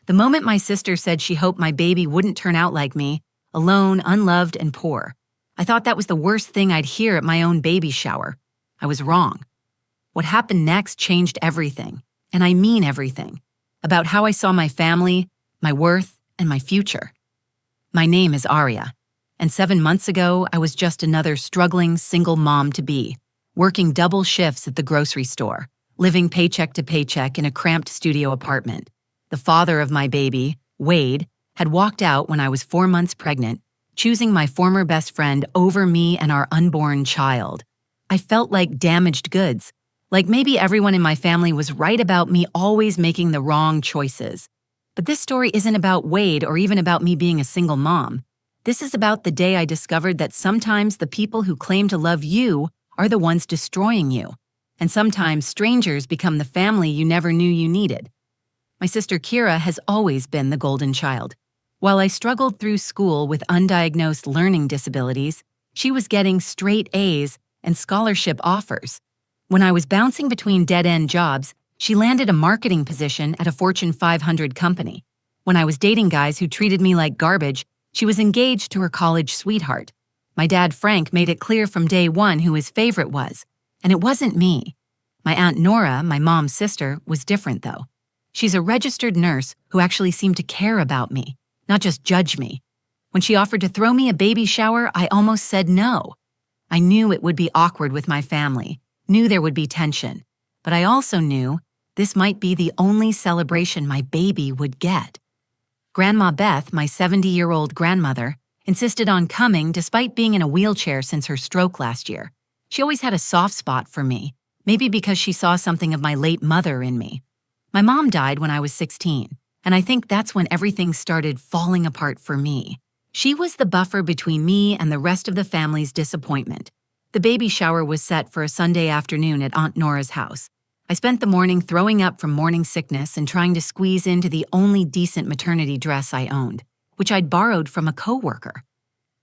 The moment my sister said she hoped my baby wouldn't turn out like me, alone, unloved, and poor, I thought that was the worst thing I'd hear at my own baby shower. I was wrong. What happened next changed everything, and I mean everything, about how I saw my family, my worth, and my future. My name is Aria, and 7 months ago, I was just another struggling single mom-to-be, working double shifts at the grocery store, living paycheck to paycheck in a cramped studio apartment. The father of my baby, Wade, had walked out when I was 4 months pregnant, choosing my former best friend over me and our unborn child. I felt like damaged goods, like maybe everyone in my family was right about me always making the wrong choices. But this story isn't about Wade or even about me being a single mom. This is about the day I discovered that sometimes the people who claim to love you are the ones destroying you, and sometimes strangers become the family you never knew you needed. My sister Kira has always been the golden child. While I struggled through school with undiagnosed learning disabilities, she was getting straight A's and scholarship offers. When I was bouncing between dead-end jobs, she landed a marketing position at a Fortune 500 company. When I was dating guys who treated me like garbage, she was engaged to her college sweetheart. My dad, Frank, made it clear from day one who his favorite was, and it wasn't me. My Aunt Nora, my mom's sister, was different though. She's a registered nurse who actually seemed to care about me, not just judge me. When she offered to throw me a baby shower, I almost said no. I knew it would be awkward with my family, knew there would be tension, but I also knew this might be the only celebration my baby would get. Grandma Beth, my 70-year-old grandmother, insisted on coming despite being in a wheelchair since her stroke last year. She always had a soft spot for me, maybe because she saw something of my late mother in me. My mom died when I was 16, and I think that's when everything started falling apart for me. She was the buffer between me and the rest of the family's disappointment. The baby shower was set for a Sunday afternoon at Aunt Nora's house. I spent the morning throwing up from morning sickness and trying to squeeze into the only decent maternity dress I owned, which I'd borrowed from a coworker.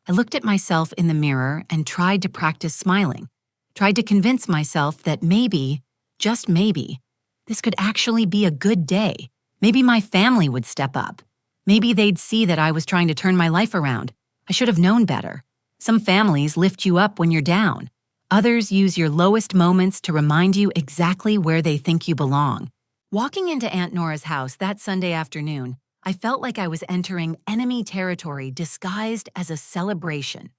I looked at myself in the mirror and tried to practice smiling, tried to convince myself that maybe, just maybe, this could actually be a good day. Maybe my family would step up. Maybe they'd see that I was trying to turn my life around. I should have known better. Some families lift you up when you're down. Others use your lowest moments to remind you exactly where they think you belong. Walking into Aunt Nora's house that Sunday afternoon, I felt like I was entering enemy territory disguised as a celebration.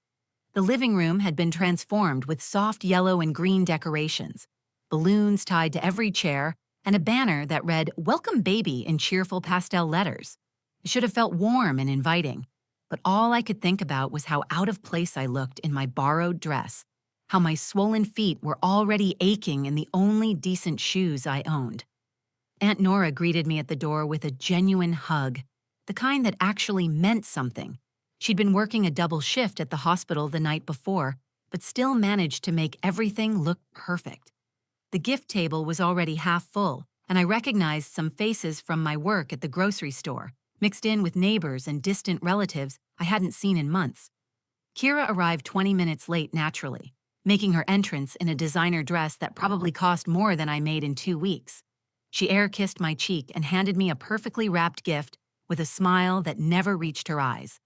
The living room had been transformed with soft yellow and green decorations, balloons tied to every chair, and a banner that read, "Welcome Baby" in cheerful pastel letters. It should have felt warm and inviting, but all I could think about was how out of place I looked in my borrowed dress, how my swollen feet were already aching in the only decent shoes I owned. Aunt Nora greeted me at the door with a genuine hug, the kind that actually meant something. She'd been working a double shift at the hospital the night before, but still managed to make everything look perfect. The gift table was already half full, and I recognized some faces from my work at the grocery store, mixed in with neighbors and distant relatives I hadn't seen in months. Kira arrived 20 minutes late naturally, making her entrance in a designer dress that probably cost more than I made in 2 weeks. She air-kissed my cheek and handed me a perfectly wrapped gift with a smile that never reached her eyes.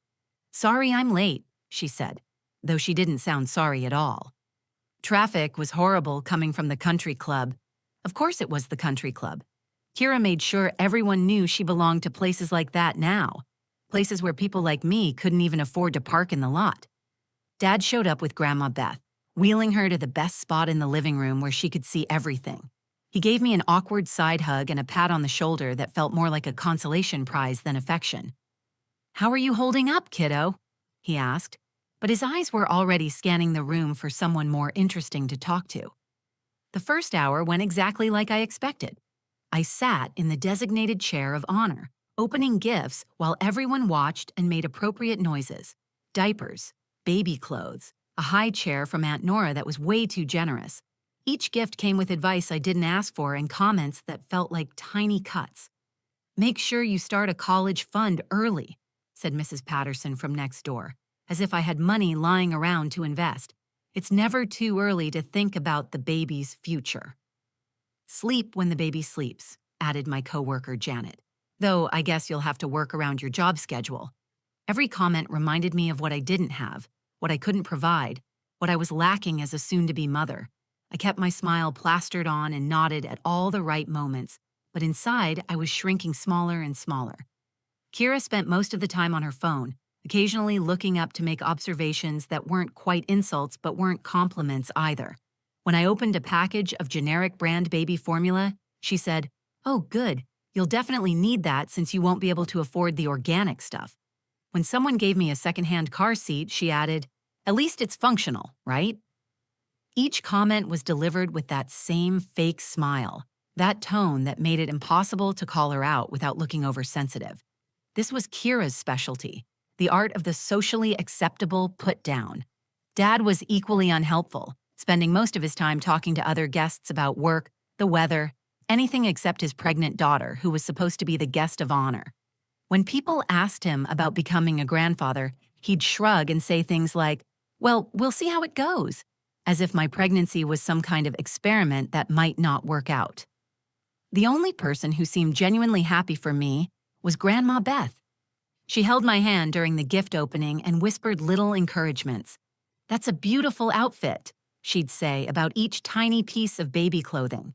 "Sorry I'm late," she said, though she didn't sound sorry at all. Traffic was horrible coming from the country club. Of course it was the country club. Kira made sure everyone knew she belonged to places like that now, places where people like me couldn't even afford to park in the lot. Dad showed up with Grandma Beth, wheeling her to the best spot in the living room where she could see everything. He gave me an awkward side hug and a pat on the shoulder that felt more like a consolation prize than affection. "How are you holding up, kiddo?" he asked, but his eyes were already scanning the room for someone more interesting to talk to. The first hour went exactly like I expected. I sat in the designated chair of honor, opening gifts while everyone watched and made appropriate noises. Diapers, baby clothes, a high chair from Aunt Nora that was way too generous. Each gift came with advice I didn't ask for and comments that felt like tiny cuts. "Make sure you start a college fund early," said Mrs. Patterson from next door, as if I had money lying around to invest. "It's never too early to think about the baby's future." "Sleep when the baby sleeps," added my coworker Janet. Though I guess you'll have to work around your job schedule. Every comment reminded me of what I didn't have, what I couldn't provide, what I was lacking as a soon-to-be mother. I kept my smile plastered on and nodded at all the right moments, but inside I was shrinking smaller and smaller. Kira spent most of the time on her phone, occasionally looking up to make observations that weren't quite insults but weren't compliments either. When I opened a package of generic brand baby formula, she said, "Oh, good. You'll definitely need that since you won't be able to afford the organic stuff." When someone gave me a secondhand car seat, she added, "At least it's functional, right?" Each comment was delivered with that same fake smile, that tone that made it impossible to call her out without looking oversensitive. This was Kira's specialty, the art of the socially acceptable put down. Dad was equally unhelpful, spending most of his time talking to other guests about work, the weather, anything except his pregnant daughter, who was supposed to be the guest of honor. When people asked him about becoming a grandfather, he'd shrug and say things like, "Well, we'll see how it goes," as if my pregnancy was some kind of experiment that might not work out. The only person who seemed genuinely happy for me was Grandma Beth. She held my hand during the gift opening and whispered little encouragements. "That's a beautiful outfit," she'd say about each tiny piece of baby clothing.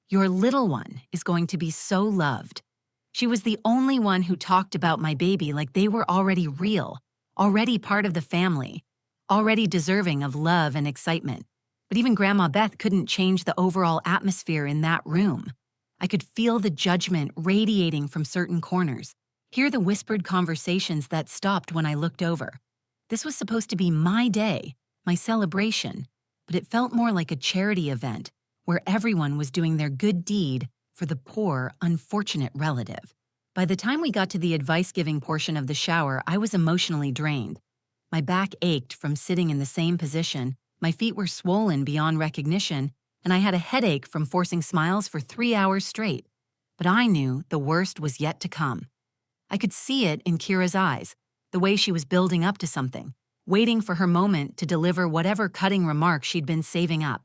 "Your little one is going to be so loved." She was the only one who talked about my baby like they were already real, already part of the family, already deserving of love and excitement. But even Grandma Beth couldn't change the overall atmosphere in that room. I could feel the judgment radiating from certain corners, hear the whispered conversations that stopped when I looked over. This was supposed to be my day, my celebration, but it felt more like a charity event where everyone was doing their good deed for the poor, unfortunate relative. By the time we got to the advice-giving portion of the shower, I was emotionally drained. My back ached from sitting in the same position, my feet were swollen beyond recognition, and I had a headache from forcing smiles for 3 hours straight. But I knew the worst was yet to come. I could see it in Kira's eyes, the way she was building up to something, waiting for her moment to deliver whatever cutting remark she'd been saving up.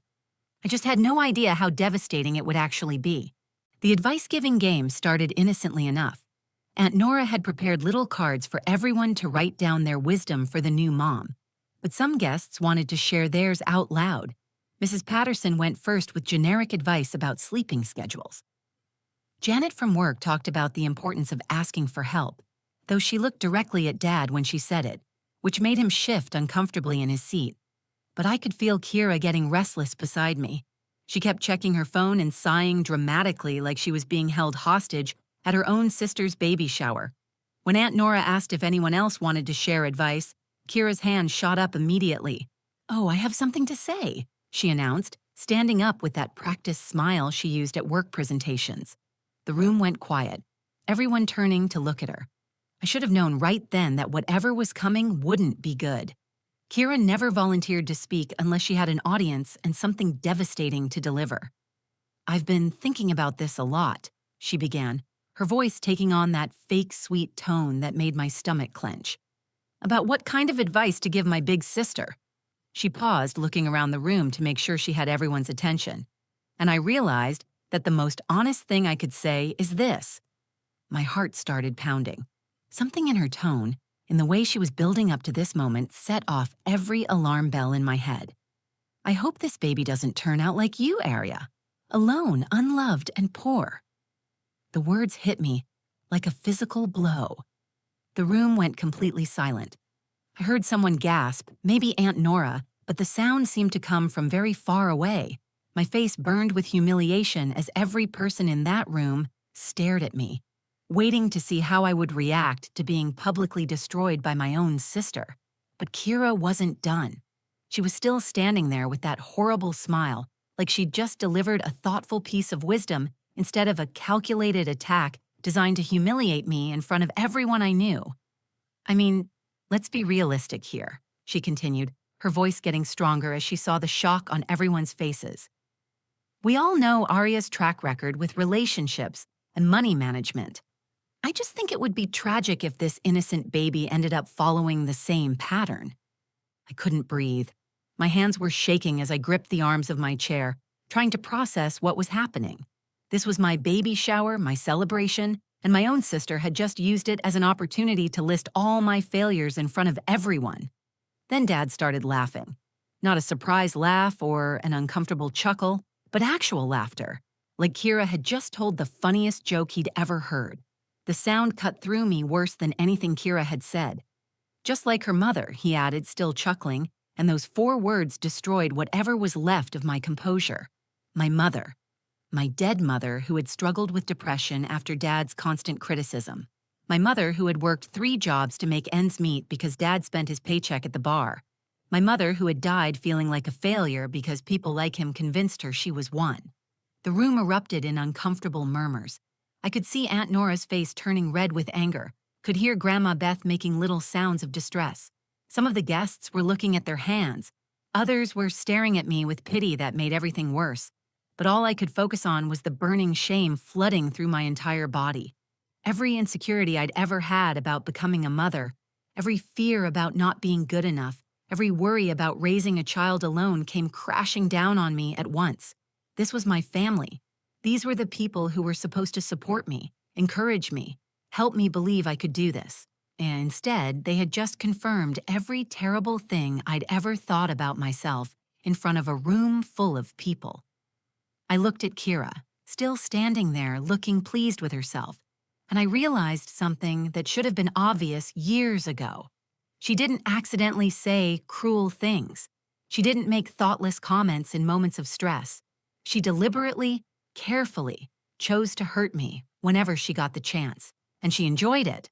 I just had no idea how devastating it would actually be. The advice-giving game started innocently enough. Aunt Nora had prepared little cards for everyone to write down their wisdom for the new mom. But some guests wanted to share theirs out loud. Mrs. Patterson went first with generic advice about sleeping schedules. Janet from work talked about the importance of asking for help, though she looked directly at Dad when she said it, which made him shift uncomfortably in his seat. But I could feel Kira getting restless beside me. She kept checking her phone and sighing dramatically like she was being held hostage at her own sister's baby shower. When Aunt Nora asked if anyone else wanted to share advice, Kira's hand shot up immediately. "Oh, I have something to say," she announced, standing up with that practiced smile she used at work presentations. The room went quiet, everyone turning to look at her. I should have known right then that whatever was coming wouldn't be good. Kira never volunteered to speak unless she had an audience and something devastating to deliver. "I've been thinking about this a lot," she began, her voice taking on that fake sweet tone that made my stomach clench. "About what kind of advice to give my big sister." She paused, looking around the room to make sure she had everyone's attention. And I realized that the most honest thing I could say is this. My heart started pounding. Something in her tone, in the way she was building up to this moment, set off every alarm bell in my head. "I hope this baby doesn't turn out like you, Aria. Alone, unloved, and poor." The words hit me like a physical blow. The room went completely silent. I heard someone gasp, maybe Aunt Nora, but the sound seemed to come from very far away. My face burned with humiliation as every person in that room stared at me, waiting to see how I would react to being publicly destroyed by my own sister. But Kira wasn't done. She was still standing there with that horrible smile, like she'd just delivered a thoughtful piece of wisdom instead of a calculated attack designed to humiliate me in front of everyone I knew. "I mean, let's be realistic here," she continued, her voice getting stronger as she saw the shock on everyone's faces. "We all know Aria's track record with relationships and money management. I just think it would be tragic if this innocent baby ended up following the same pattern." I couldn't breathe. My hands were shaking as I gripped the arms of my chair, trying to process what was happening. This was my baby shower, my celebration, and my own sister had just used it as an opportunity to list all my failures in front of everyone. Then Dad started laughing. Not a surprise laugh or an uncomfortable chuckle, but actual laughter, like Kira had just told the funniest joke he'd ever heard. The sound cut through me worse than anything Kira had said. Just like her mother, he added, still chuckling, and those 4 words destroyed whatever was left of my composure. My mother. My dead mother who had struggled with depression after Dad's constant criticism. My mother who had worked 3 jobs to make ends meet because Dad spent his paycheck at the bar. My mother who had died feeling like a failure because people like him convinced her she was one. The room erupted in uncomfortable murmurs. I could see Aunt Nora's face turning red with anger, could hear Grandma Beth making little sounds of distress. Some of the guests were looking at their hands. Others were staring at me with pity that made everything worse. But all I could focus on was the burning shame flooding through my entire body. Every insecurity I'd ever had about becoming a mother, every fear about not being good enough, every worry about raising a child alone came crashing down on me at once. This was my family. These were the people who were supposed to support me, encourage me, help me believe I could do this. And instead, they had just confirmed every terrible thing I'd ever thought about myself in front of a room full of people. I looked at Kira, still standing there looking pleased with herself, and I realized something that should have been obvious years ago. She didn't accidentally say cruel things. She didn't make thoughtless comments in moments of stress. She deliberately, carefully chose to hurt me whenever she got the chance, and she enjoyed it.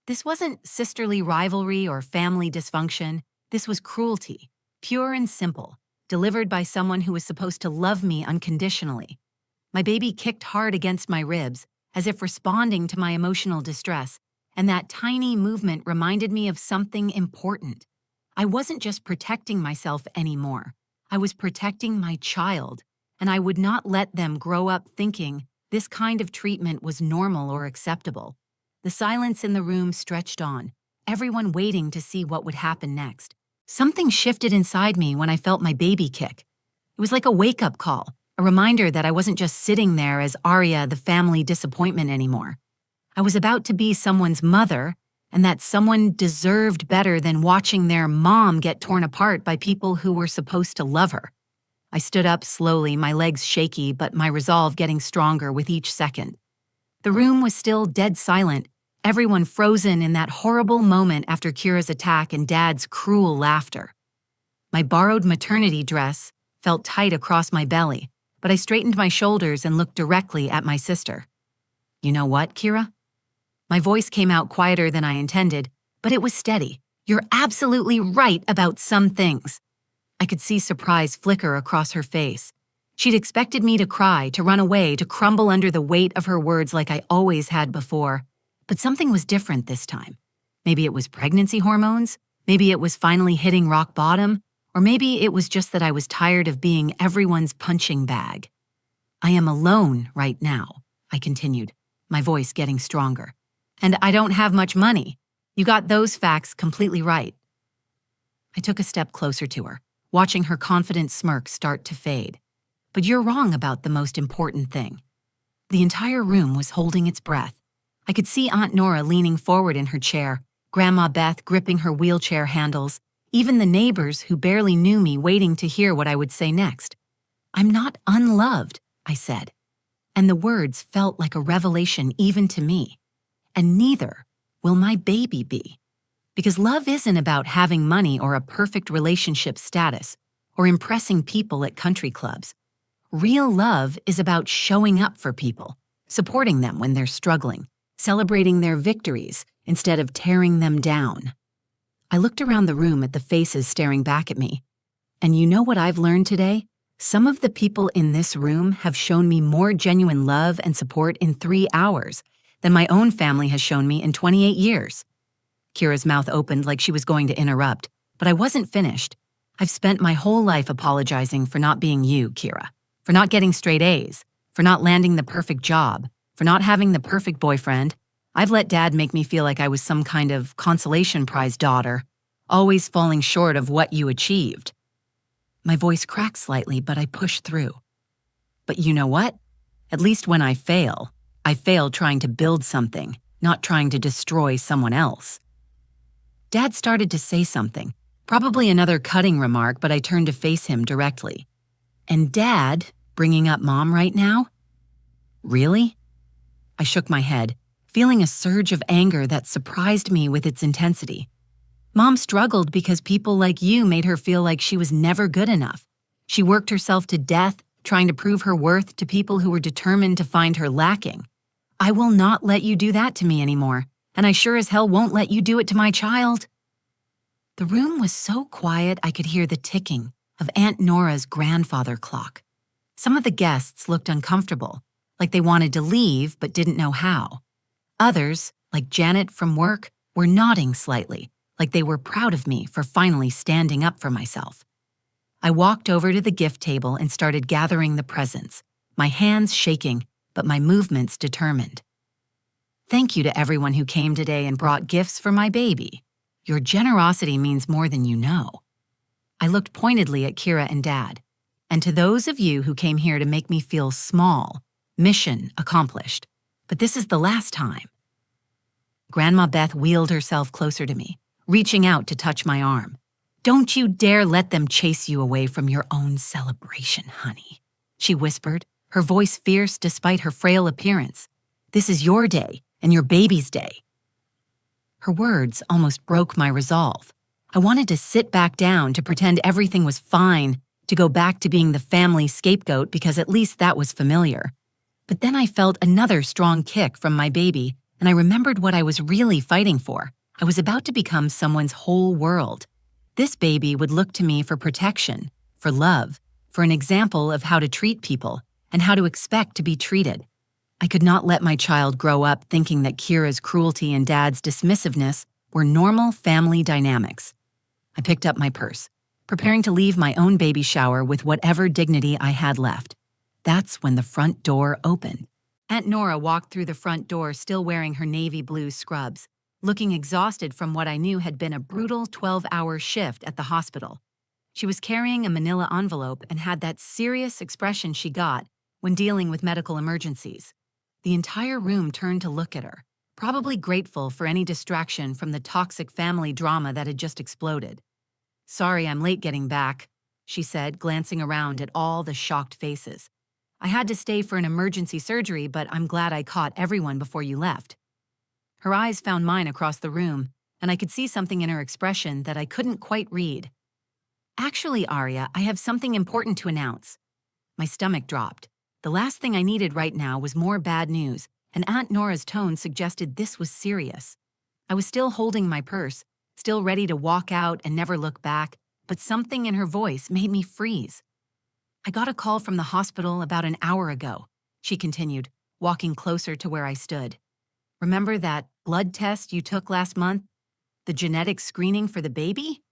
This wasn't sisterly rivalry or family dysfunction. This was cruelty, pure and simple, delivered by someone who was supposed to love me unconditionally. My baby kicked hard against my ribs, as if responding to my emotional distress, and that tiny movement reminded me of something important. I wasn't just protecting myself anymore. I was protecting my child, and I would not let them grow up thinking this kind of treatment was normal or acceptable. The silence in the room stretched on, everyone waiting to see what would happen next. Something shifted inside me when I felt my baby kick. It was like a wake-up call, a reminder that I wasn't just sitting there as Arya, the family disappointment anymore. I was about to be someone's mother, and that someone deserved better than watching their mom get torn apart by people who were supposed to love her. I stood up slowly, my legs shaky, but my resolve getting stronger with each second. The room was still dead silent, everyone frozen in that horrible moment after Kira's attack and Dad's cruel laughter. My borrowed maternity dress felt tight across my belly, but I straightened my shoulders and looked directly at my sister. "You know what, Kira?" My voice came out quieter than I intended, but it was steady. "You're absolutely right about some things." I could see surprise flicker across her face. She'd expected me to cry, to run away, to crumble under the weight of her words like I always had before. But something was different this time. Maybe it was pregnancy hormones, maybe it was finally hitting rock bottom, or maybe it was just that I was tired of being everyone's punching bag. "I am alone right now," I continued, my voice getting stronger. "And I don't have much money. You got those facts completely right." I took a step closer to her, watching her confident smirk start to fade. "But you're wrong about the most important thing." The entire room was holding its breath. I could see Aunt Nora leaning forward in her chair, Grandma Beth gripping her wheelchair handles, even the neighbors who barely knew me waiting to hear what I would say next. "I'm not unloved," I said, and the words felt like a revelation even to me. "And neither will my baby be. Because love isn't about having money or a perfect relationship status or impressing people at country clubs. Real love is about showing up for people, supporting them when they're struggling, celebrating their victories instead of tearing them down." I looked around the room at the faces staring back at me. And you know what I've learned today? Some of the people in this room have shown me more genuine love and support in 3 hours than my own family has shown me in 28 years. Kira's mouth opened like she was going to interrupt, but I wasn't finished. "I've spent my whole life apologizing for not being you, Kira, for not getting straight A's, for not landing the perfect job, for not having the perfect boyfriend. I've let Dad make me feel like I was some kind of consolation prize daughter, always falling short of what you achieved." My voice cracked slightly, but I pushed through. "But you know what? At least when I fail, I failed trying to build something, not trying to destroy someone else. Dad started to say something, probably another cutting remark, but I turned to face him directly. And Dad, bringing up Mom right now? Really? I shook my head, feeling a surge of anger that surprised me with its intensity. Mom struggled because people like you made her feel like she was never good enough. She worked herself to death, trying to prove her worth to people who were determined to find her lacking. I will not let you do that to me anymore, and I sure as hell won't let you do it to my child. The room was so quiet I could hear the ticking of Aunt Nora's grandfather clock. Some of the guests looked uncomfortable, like they wanted to leave but didn't know how. Others, like Janet from work, were nodding slightly, like they were proud of me for finally standing up for myself. I walked over to the gift table and started gathering the presents, my hands shaking, but my movements determined. Thank you to everyone who came today and brought gifts for my baby. Your generosity means more than you know. I looked pointedly at Kira and Dad. And to those of you who came here to make me feel small, mission accomplished. But this is the last time. Grandma Beth wheeled herself closer to me, reaching out to touch my arm. Don't you dare let them chase you away from your own celebration, honey, she whispered, her voice fierce despite her frail appearance. This is your day and your baby's day. Her words almost broke my resolve. I wanted to sit back down to pretend everything was fine, to go back to being the family scapegoat because at least that was familiar. But then I felt another strong kick from my baby, and I remembered what I was really fighting for. I was about to become someone's whole world. This baby would look to me for protection, for love, for an example of how to treat people and how to expect to be treated. I could not let my child grow up thinking that Kira's cruelty and Dad's dismissiveness were normal family dynamics. I picked up my purse, preparing to leave my own baby shower with whatever dignity I had left. That's when the front door opened. Aunt Nora walked through the front door still wearing her navy blue scrubs, looking exhausted from what I knew had been a brutal 12-hour shift at the hospital. She was carrying a manila envelope and had that serious expression she got when dealing with medical emergencies. The entire room turned to look at her, probably grateful for any distraction from the toxic family drama that had just exploded. Sorry I'm late getting back, she said, glancing around at all the shocked faces. I had to stay for an emergency surgery, but I'm glad I caught everyone before you left. Her eyes found mine across the room, and I could see something in her expression that I couldn't quite read. Actually, Arya, I have something important to announce. My stomach dropped. The last thing I needed right now was more bad news, and Aunt Nora's tone suggested this was serious. I was still holding my purse, still ready to walk out and never look back, but something in her voice made me freeze. I got a call from the hospital about an hour ago, she continued, walking closer to where I stood. Remember that blood test you took last month? The genetic screening for the baby?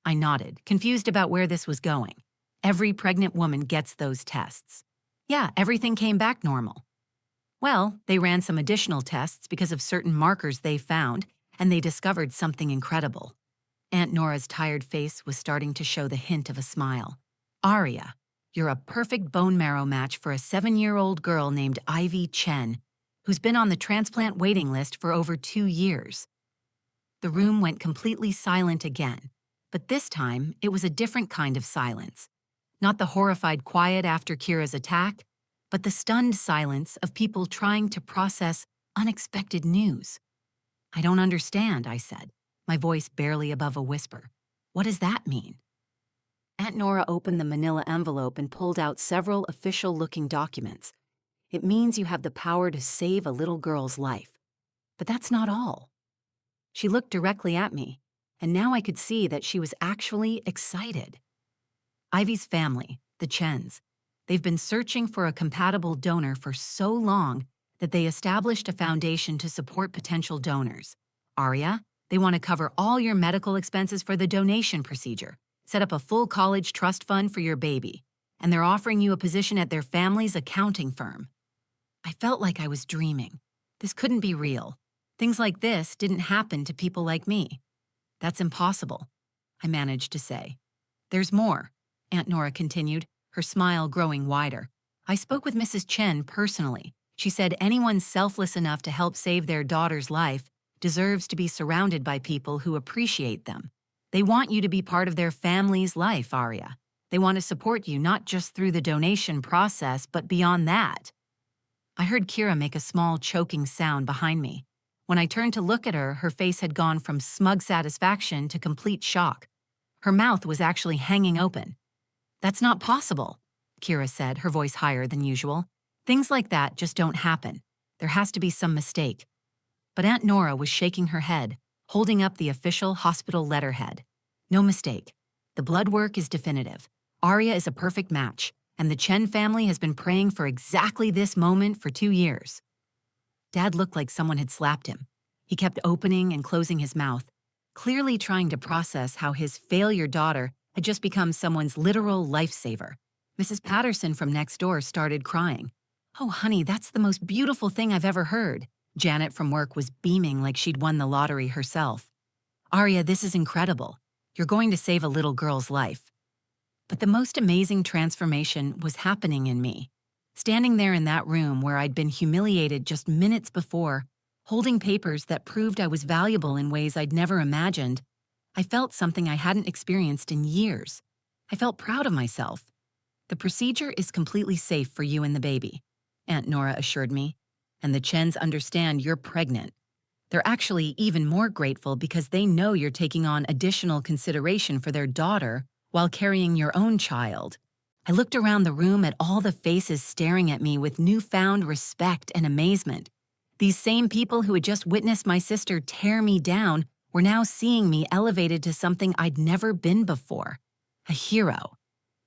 I nodded, confused about where this was going. Every pregnant woman gets those tests. Yeah, everything came back normal. Well, they ran some additional tests because of certain markers they found, and they discovered something incredible. Aunt Nora's tired face was starting to show the hint of a smile. Arya, you're a perfect bone marrow match for a 7-year-old girl named Ivy Chen, who's been on the transplant waiting list for over 2 years. The room went completely silent again, but this time it was a different kind of silence. Not the horrified quiet after Kira's attack, but the stunned silence of people trying to process unexpected news. I don't understand, I said, my voice barely above a whisper. What does that mean? Aunt Nora opened the manila envelope and pulled out several official-looking documents. It means you have the power to save a little girl's life. But that's not all. She looked directly at me, and now I could see that she was actually excited. Ivy's family, the Chens, they've been searching for a compatible donor for so long that they established a foundation to support potential donors. Arya, they want to cover all your medical expenses for the donation procedure, set up a full college trust fund for your baby, and they're offering you a position at their family's accounting firm. I felt like I was dreaming. This couldn't be real. Things like this didn't happen to people like me. That's impossible, I managed to say. There's more, Aunt Nora continued, her smile growing wider. I spoke with Mrs. Chen personally. She said anyone selfless enough to help save their daughter's life deserves to be surrounded by people who appreciate them. They want you to be part of their family's life, Arya. They want to support you not just through the donation process, but beyond that. I heard Kira make a small choking sound behind me. When I turned to look at her, her face had gone from smug satisfaction to complete shock. Her mouth was actually hanging open. "That's not possible," Kira said, her voice higher than usual. "Things like that just don't happen. There has to be some mistake." But Aunt Nora was shaking her head, holding up the official hospital letterhead. "No mistake. The blood work is definitive. Arya is a perfect match, and the Chen family has been praying for exactly this moment for 2 years." Dad looked like someone had slapped him. He kept opening and closing his mouth, clearly trying to process how his failure daughter had just become someone's literal lifesaver. Mrs. Patterson from next door started crying. "Oh, honey, that's the most beautiful thing I've ever heard." Janet from work was beaming like she'd won the lottery herself. "Arya, this is incredible. You're going to save a little girl's life." But the most amazing transformation was happening in me. Standing there in that room where I'd been humiliated just minutes before, holding papers that proved I was valuable in ways I'd never imagined, I felt something I hadn't experienced in years. I felt proud of myself. "The procedure is completely safe for you and the baby," Aunt Nora assured me, "and the Chens understand you're pregnant. They're actually even more grateful because they know you're taking on additional consideration for their daughter while carrying your own child." I looked around the room at all the faces staring at me with newfound respect and amazement. These same people who had just witnessed my sister tear me down were now seeing me elevated to something I'd never been before. A hero.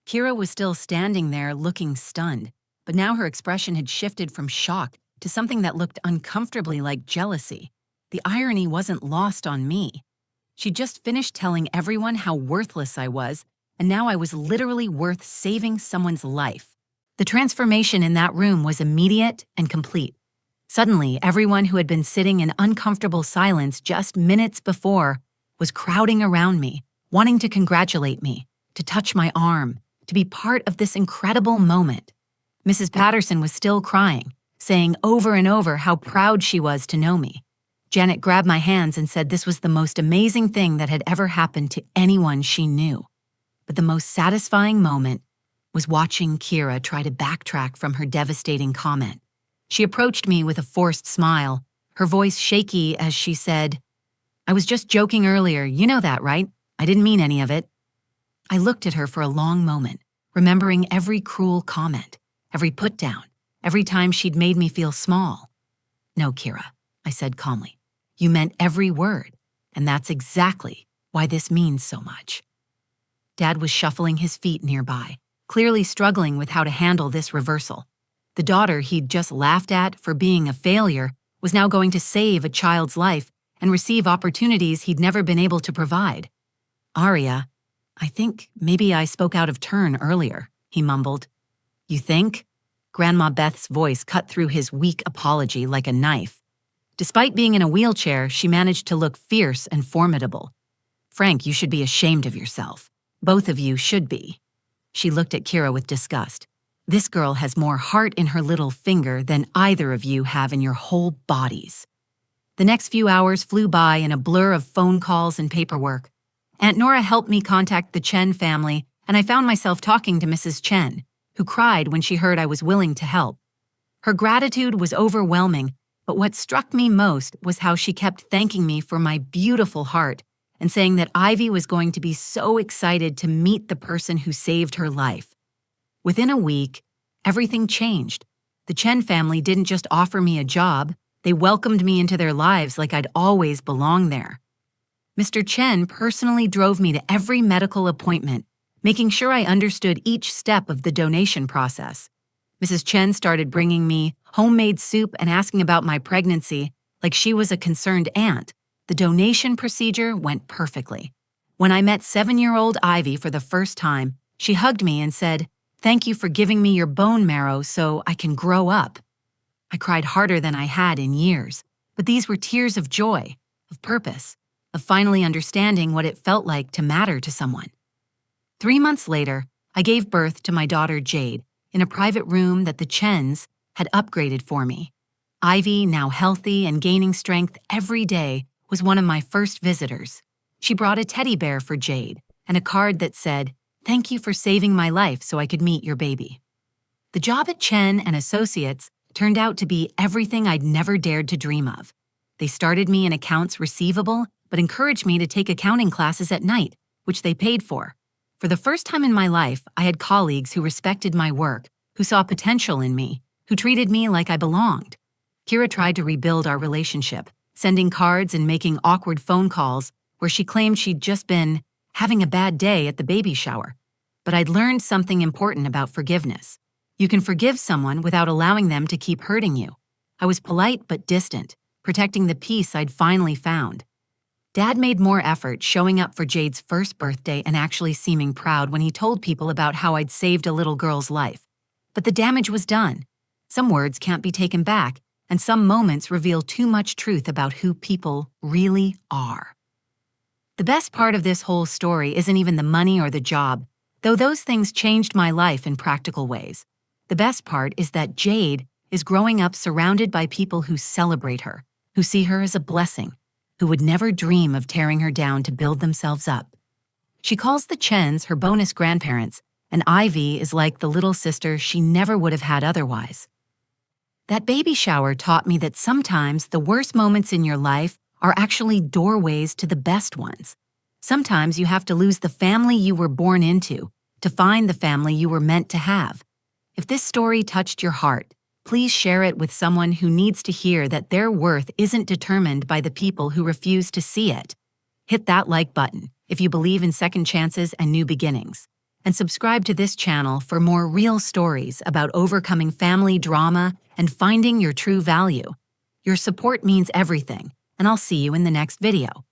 Kira was still standing there looking stunned, but now her expression had shifted from shock to something that looked uncomfortably like jealousy. The irony wasn't lost on me. She'd just finished telling everyone how worthless I was, and now I was literally worth saving someone's life. The transformation in that room was immediate and complete. Suddenly, everyone who had been sitting in uncomfortable silence just minutes before was crowding around me, wanting to congratulate me, to touch my arm, to be part of this incredible moment. Mrs. Patterson was still crying, saying over and over how proud she was to know me. Janet grabbed my hands and said this was the most amazing thing that had ever happened to anyone she knew. But the most satisfying moment was watching Kira try to backtrack from her devastating comment. She approached me with a forced smile, her voice shaky as she said, "I was just joking earlier, you know that, right? I didn't mean any of it." I looked at her for a long moment, remembering every cruel comment, every put-down, every time she'd made me feel small. "No, Kira," I said calmly. "You meant every word, and that's exactly why this means so much." Dad was shuffling his feet nearby, clearly struggling with how to handle this reversal. The daughter he'd just laughed at for being a failure was now going to save a child's life and receive opportunities he'd never been able to provide. "Arya, I think maybe I spoke out of turn earlier," he mumbled. "You think?" Grandma Beth's voice cut through his weak apology like a knife. Despite being in a wheelchair, she managed to look fierce and formidable. "Frank, you should be ashamed of yourself. Both of you should be." She looked at Kira with disgust. "This girl has more heart in her little finger than either of you have in your whole bodies." The next few hours flew by in a blur of phone calls and paperwork. Aunt Nora helped me contact the Chen family, and I found myself talking to Mrs. Chen, who cried when she heard I was willing to help. Her gratitude was overwhelming, but what struck me most was how she kept thanking me for my beautiful heart and saying that Ivy was going to be so excited to meet the person who saved her life. Within a week, everything changed. The Chen family didn't just offer me a job, they welcomed me into their lives like I'd always belonged there. Mr. Chen personally drove me to every medical appointment, making sure I understood each step of the donation process. Mrs. Chen started bringing me homemade soup and asking about my pregnancy like she was a concerned aunt. The donation procedure went perfectly. When I met 7-year-old Ivy for the first time, she hugged me and said, "Thank you for giving me your bone marrow so I can grow up." I cried harder than I had in years, but these were tears of joy, of purpose, of finally understanding what it felt like to matter to someone. 3 months later, I gave birth to my daughter Jade in a private room that the Chens, had upgraded for me. Ivy, now healthy and gaining strength every day, was one of my first visitors. She brought a teddy bear for Jade and a card that said, "Thank you for saving my life so I could meet your baby." The job at Chen and Associates turned out to be everything I'd never dared to dream of. They started me in accounts receivable, but encouraged me to take accounting classes at night, which they paid for. For the first time in my life, I had colleagues who respected my work, who saw potential in me, who treated me like I belonged. Kira tried to rebuild our relationship, sending cards and making awkward phone calls where she claimed she'd just been having a bad day at the baby shower. But I'd learned something important about forgiveness. You can forgive someone without allowing them to keep hurting you. I was polite but distant, protecting the peace I'd finally found. Dad made more effort showing up for Jade's first birthday and actually seeming proud when he told people about how I'd saved a little girl's life. But the damage was done. Some words can't be taken back, and some moments reveal too much truth about who people really are. The best part of this whole story isn't even the money or the job, though those things changed my life in practical ways. The best part is that Jade is growing up surrounded by people who celebrate her, who see her as a blessing, who would never dream of tearing her down to build themselves up. She calls the Chens her bonus grandparents, and Ivy is like the little sister she never would have had otherwise. That baby shower taught me that sometimes the worst moments in your life are actually doorways to the best ones. Sometimes you have to lose the family you were born into to find the family you were meant to have. If this story touched your heart, please share it with someone who needs to hear that their worth isn't determined by the people who refuse to see it. Hit that like button if you believe in second chances and new beginnings. And subscribe to this channel for more real stories about overcoming family drama and finding your true value. Your support means everything, and I'll see you in the next video.